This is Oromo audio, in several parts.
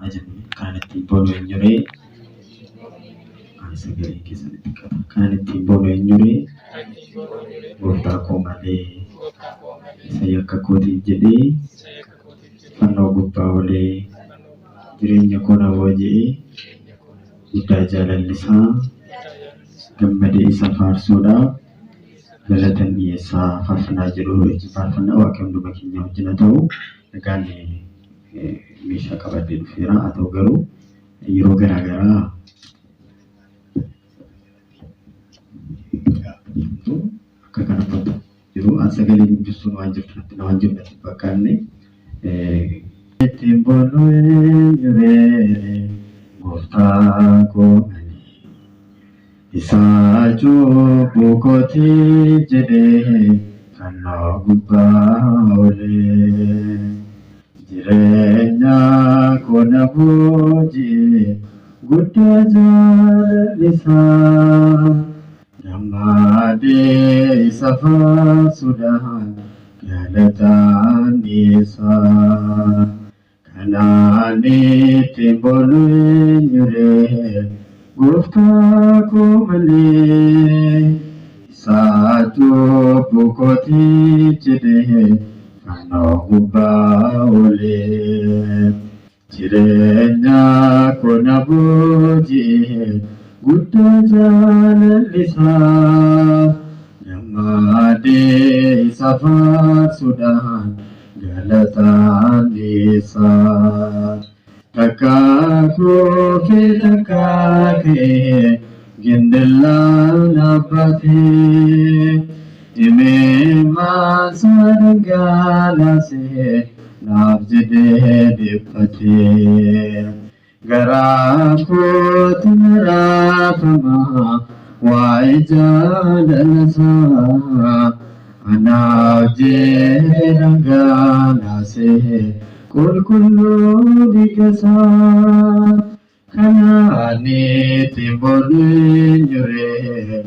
ajabni kan ittiin boonu hin jiree sagalee keessatti qaba. Kan ittiin boonu hin jiree gooftaa koo malee isa yakka kootiif jedhee fannoo gubbaa olee jireenya koo na booji'ee guddaa jaalalli isaa gammadee isa faarsuudhaaf galatan dhiyeessaa faarfannaa jedhu faarfannaa Waaqayyo hunduma keenya wajjin haa ta'u. Egaan meeshaa qabadhee dhufeera. Haa ta'u garuu yeroo garaagaraa akka kana jiru sagalee guddisuun waan jirtu natti waan jiru natti fakkaanne ittiin boonu hin jirre gooftaa koo isaa cubbuu kootiif jedhee fannoo gubbaa olee jireenya koo na booji'ee guddaa jaalalli isaa gammadee isa faarsuudhaan galataan dhiyeessaa. Kanaan ittiin boonu hin jirre gooftaa koo malee isa cubbuu kootiif jedhee fannoo gubbaa olee jireenya koo na booji'ee guddaa jaalalli isaa gammadee isa faarsuudhaan galataan dhiyeessaa. Takkaa koo fi takkaa kee gindellaan dhaabbatee imimmaan isaa dhangalaasee naaf jedhee dhiphatee garaa kootti maraafamaa waa'ee jaalala isaa anaaf jedhee dhangalaasee qulqulluu dhiiga isaa. Kanaan ittiin boonu hin jirre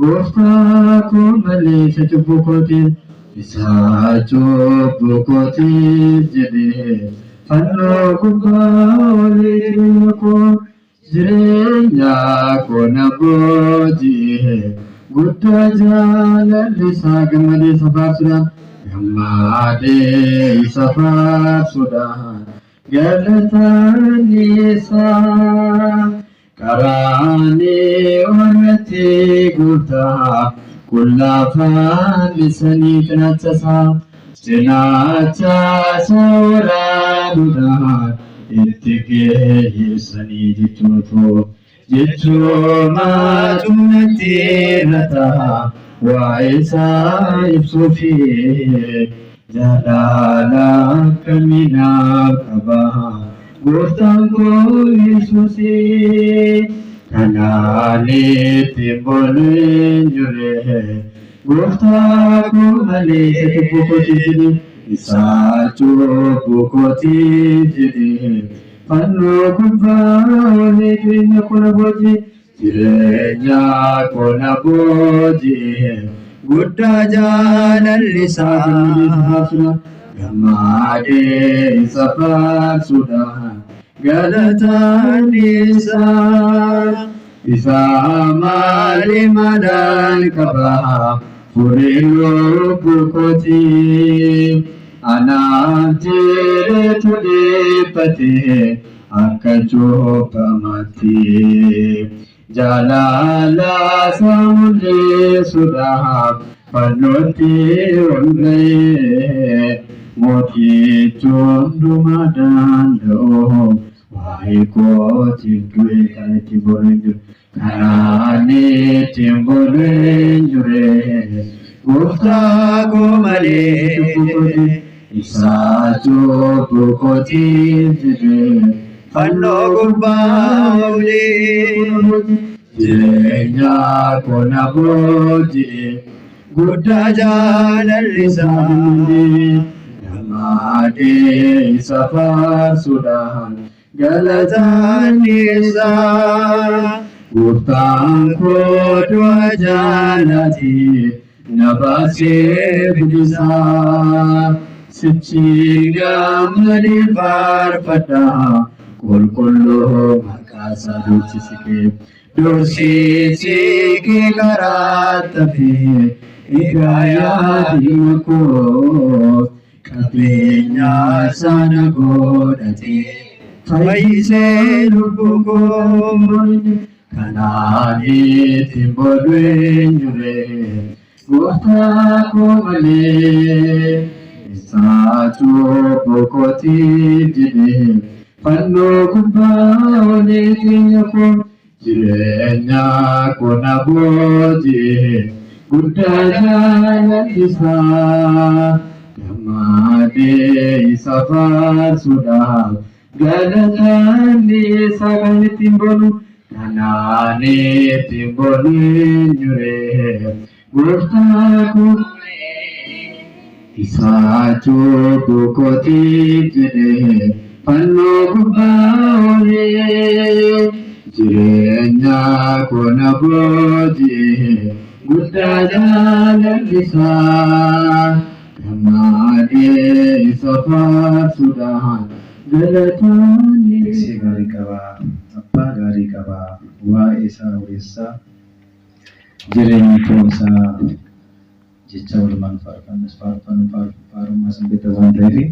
gooftaa koo malee isa cubbuu kootiif isa cubbuu kootiif jedhee fannoo gubbaa olee jireenya koo na booji'ee guddaa jaalalli isaa gammadee isa faarsuudhaan gammadee isa faarsuudhaan galataan dhiyeessaa. Karaanii warratti guutaa kullaafaan isanii cinaachasaa cinaacha waraanuudhaan itti geessanii jechuuma cumatti irrataa waa'ee isaa ibsuufi jaalala akkaminaaf qabaa gooftaan koo Yesuusii. Kanaan ittiin boonu hin jirre gooftaa koo malee isa cubbuu kootiif jedhee isa cubbuu kootiif jedhee fannoo gubbaa olee jireenya koo na booji'ee jireenya koo na booji'ee guddaa jaalalli isaa gammadee isa faarsuudhaan galataan dhiyeessaa. Isa malee madaan qabaa furee lubbuu kootiif anaaf jedheetu dhiphatee akka cubbamaatti jaalala isaa mul'isuudhaaf fannootti ol ga'ee mootichi hundumaa danda'u waa'ee kootiif du'e kan ittiin boonu hin jiru. Kanaan ittiin boonu hin jirre gooftaa koo malee cubbuu kootiif isa cubbuu kootiif jedhee fannoo gubbaa olee jireenya koo na booji'ee guddaa jaalalli isaa gammadee isa faarsuudhaan galataan dhiyeessaa. Gooftaan koo du'a jaalatii na baasee bilisaa sichi gammadee faarfadhaa qulqulluu maqaa isaa doorsisike doorsisike karaatti fi egaa yaadni koo qabeenya sana godhate fayyisee lubbuu koo kanaan ittiin booduu eenyure gooftaa koo malee isaatu boqotiif jedhee fannoo gubbaa olee koo jireenya koo na boojii guddaa jaalladhisaa gammadee isa faarsuudhaaf galataan isaa kan ittiin boonu kanaan ittiin boonu eenyure gooftaa koo isaatu boqotiif jedhee fannoo gubbaa olee jireenya koo na boojii guddaa jaalladhisaa gammadee isa faarsuudhaan galataan Tiksee gaarii qabaa, abbaa gaarii qabaa, waa'ee isaa odeessaa, jireenyi foon isaa jecha walumaan faarummaa sanbata waan ta'eef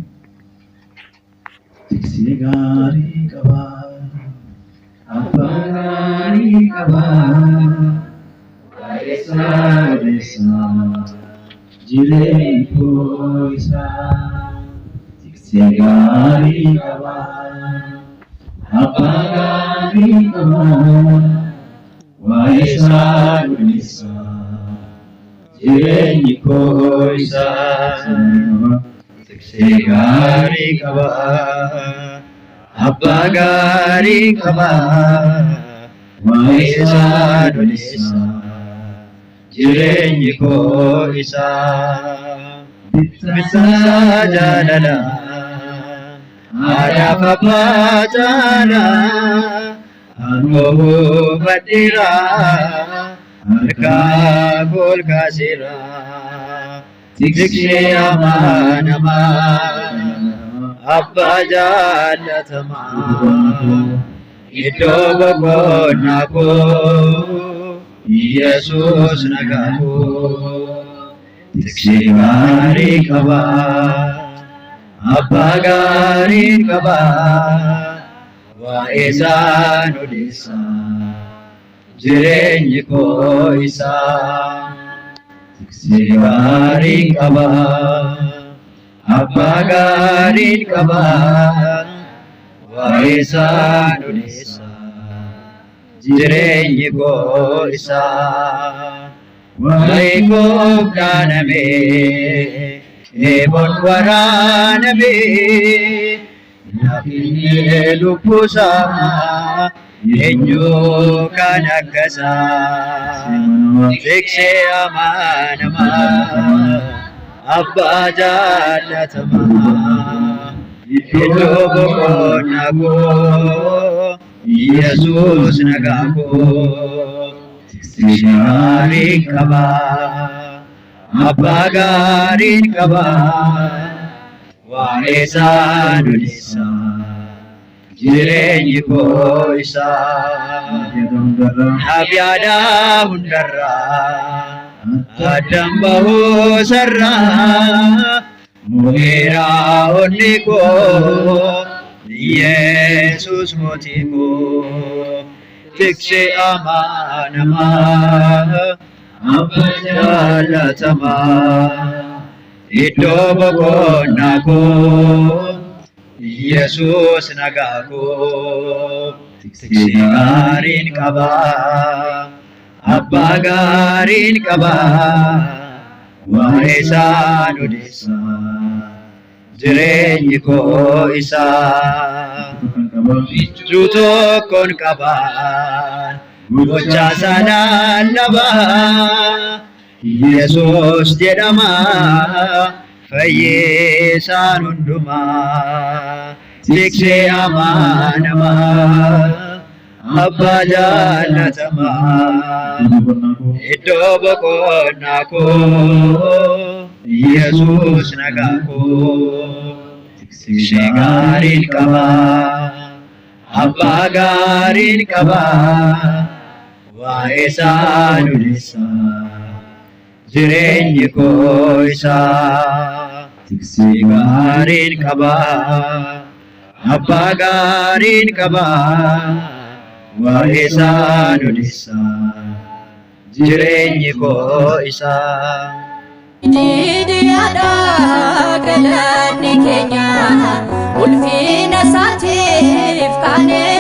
tiksee gaarii qabaa, abbaa gaarii qabaa, waa'ee isaa odeessaa, jireenyi foon isaa tiksee gaarii qabaa. Abbaa gaarii qabaa, waa'ee isaa odeessaa, jireenyi koo isaa tiksee gaarii qabaa. Abbaa gaarii qabaa, waa'ee isaa odeessaa, jireenyi koo isaa bittaa jaalalaa. Ada papacana anoo badira harka gol kasira tiksee amanama abba jaalatama iddoo boqonnaa koo Yesuus nagaa koo tiksee gaarii qabaa. Abbaa gaarii qabaa, waa'ee isaa odeessaa, jireenyi koo isaa tiksee gaarii qabaa. Abbaa gaarii qabaa, waa'ee isaa odeessaa, jireenyi koo isaa waa'ee koo dhaanamee. Ebon waraanabe nafinne lubbusa eenyu kan akkasaa tiksee amanama abbaa jaallatama iddoo boqonnaa koo Yesuus nagaa koo tiksee gaarii qabaa. Abbaa gaarii qabaa, waa'ee isaa odeessaa, jireenyi koo isaa naaf yaada hundarraa addaan bahuu sarraa mo'eera onni koo Yesuus mootii koo tiksee amanamaa. Abba jaalatama iddoo boqonnaa koo Yesuus nagaa koo tiksee gaarii qabaa. Abbaa gaarii qabaa, waa'ee isaa odeessaa, jireenyi koo isaa michuu tokkoon qabaa. Gocha sana laba Yesuus jedhama fayyisaan hundumaa tiksee amanama abbaa jaallatama iddoo boqonnaa koo Yesuus nagaa koo tiksee gaarii qaba abbaa gaariin qaba waa'ee isaa lulisa jireenyi koo isaa tiksee gaariin qaba abbaa gaariin qaba waa'ee isaa lulisa jireenyi koo isaa. Didiyaadha galanni keenya ulfina isaatiif kaanee